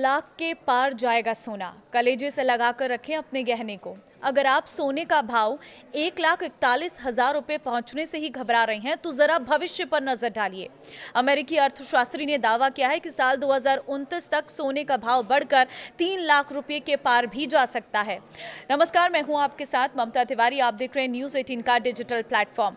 लाख के पार जाएगा सोना। कलेजे से लगाकर रखें अपने गहने को। अगर आप सोने का भाव 1,41,000 रुपए पहुंचने से ही घबरा रहे हैं तो जरा भविष्य पर नजर डालिए। अमेरिकी अर्थशास्त्री ने दावा किया है कि साल 2029 तक सोने का भाव बढ़कर 3 लाख रुपए के पार भी जा सकता है। नमस्कार, मैं हूं आपके साथ ममता तिवारी। आप देख रहे हैं न्यूज़ 18 का डिजिटल प्लेटफॉर्म।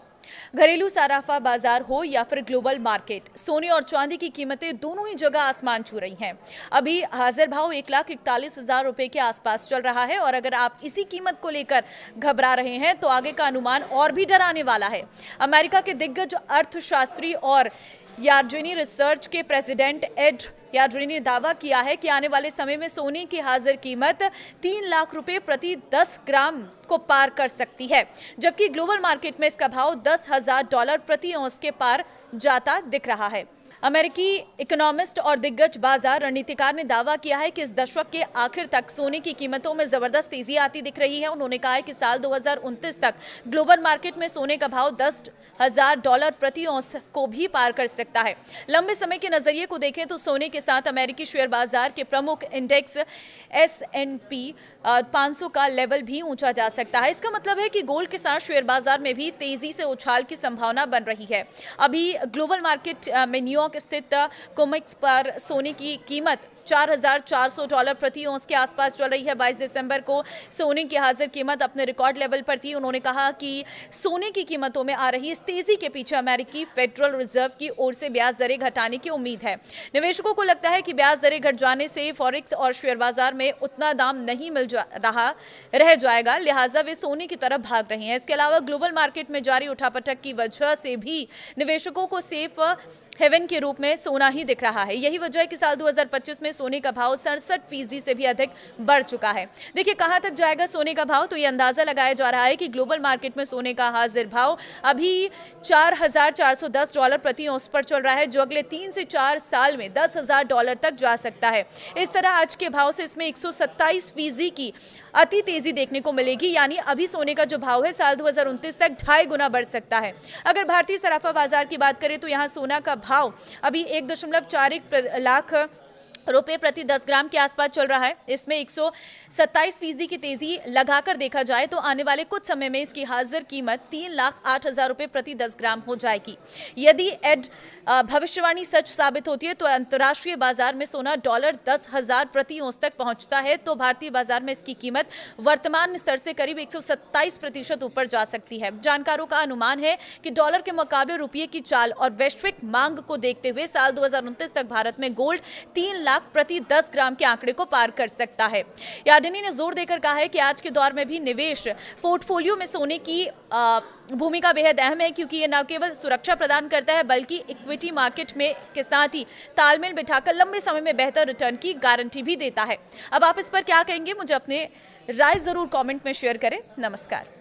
घरेलू सराफा बाजार हो या फिर ग्लोबल मार्केट, सोने और चांदी की कीमतें दोनों ही जगह आसमान छू रही हैं। अभी हाजिर भाव 1,41,000 रुपए के आसपास चल रहा है और अगर आप इसी कीमत को लेकर घबरा रहे हैं तो आगे का अनुमान और भी डराने वाला है। अमेरिका के दिग्गज अर्थशास्त्री और यार्डनी रिसर्च के प्रेसिडेंट एड यार्डनी ने दावा किया है कि आने वाले समय में सोने की हाजिर कीमत 3 लाख रुपए प्रति 10 ग्राम को पार कर सकती है, जबकि ग्लोबल मार्केट में इसका भाव $10,000 प्रति औंस के पार जाता दिख रहा है। अमेरिकी इकोनॉमिस्ट और दिग्गज बाजार रणनीतिकार ने दावा किया है कि इस दशक के आखिर तक सोने की कीमतों में जबरदस्त तेजी आती दिख रही है। उन्होंने कहा है कि साल 2029 तक ग्लोबल मार्केट में सोने का भाव $10,000 प्रति औंस को भी पार कर सकता है। लंबे समय के नजरिए को देखें तो सोने के साथ अमेरिकी शेयर बाजार के प्रमुख इंडेक्स S&P 500 का लेवल भी ऊंचा जा सकता है। इसका मतलब है कि गोल्ड के साथ शेयर बाजार में भी तेजी से उछाल की संभावना बन रही है। अभी ग्लोबल मार्केट में न्यूयॉर्क स्थित कोमेक्स पर सोने की कीमत $4,400 प्रति औंस के आसपास चल रही है। 22 दिसंबर को सोने की हाजिर कीमत अपने रिकॉर्ड लेवल पर थी। उन्होंने कहा कि सोने की कीमतों में आ रही इस तेजी के पीछे अमेरिकी फेडरल रिजर्व की ओर से ब्याज दरें घटाने की उम्मीद है। निवेशकों को लगता है कि ब्याज दरें घट जाने से फॉरेक्स और शेयर बाजार में उतना दाम नहीं रह जाएगा, लिहाजा वे सोने की तरफ भाग रहे हैं। इसके अलावा ग्लोबल मार्केट में जारी उठापटक की वजह से भी निवेशकों को सेफ हेवन के रूप में सोना ही दिख रहा है। यही वजह है कि साल 2025 में सोने का भाव 67% से भी अधिक बढ़ चुका है। देखिए कहां तक जाएगा सोने का भाव, तो ये अंदाजा लगाया जा रहा है कि ग्लोबल मार्केट में सोने का हाजिर भाव अभी $4,410 प्रति औंस पर चल रहा है, जो अगले 3 से 4 साल में $10,000 तक जा सकता है। इस तरह आज के भाव से इसमें 127% की अति तेजी देखने को मिलेगी, यानी अभी सोने का जो भाव है साल 2029 तक 2.5 गुना बढ़ सकता है। अगर भारतीय सराफा बाजार की बात करें तो यहाँ सोना का भाव अभी 1.41 लाख रुपए प्रति 10 ग्राम के आसपास चल रहा है। इसमें 127% की तेजी लगाकर देखा जाए तो आने वाले कुछ समय में इसकी हाजिर कीमत 3,08,000 रुपए प्रति 10 ग्राम हो जाएगी। यदि भविष्यवाणी सच साबित होती है तो अंतर्राष्ट्रीय बाजार में सोना $10,000 प्रति औंस तक पहुंचता है तो भारतीय बाजार में इसकी कीमत वर्तमान स्तर से करीब 127% ऊपर जा सकती है। जानकारों का अनुमान है कि डॉलर के मुकाबले रुपये की चाल और वैश्विक मांग को देखते हुए साल 2029 तक भारत में गोल्ड 3 लाख प्रति 10 ग्राम के आंकड़े को पार कर सकता है। यार्डनी ने जोर देकर कहा है कि आज के दौर में भी निवेश पोर्टफोलियो में सोने की भूमिका बेहद अहम है, क्योंकि ये न केवल सुरक्षा प्रदान करता है बल्कि इक्विटी मार्केट में के साथ ही तालमेल बिठाकर लंबे समय में बेहतर रिटर्न की गारंटी भी देता है। अब आप इस पर क्या कहेंगे, मुझे अपने राय जरूर कमेंट में शेयर करें। नमस्कार।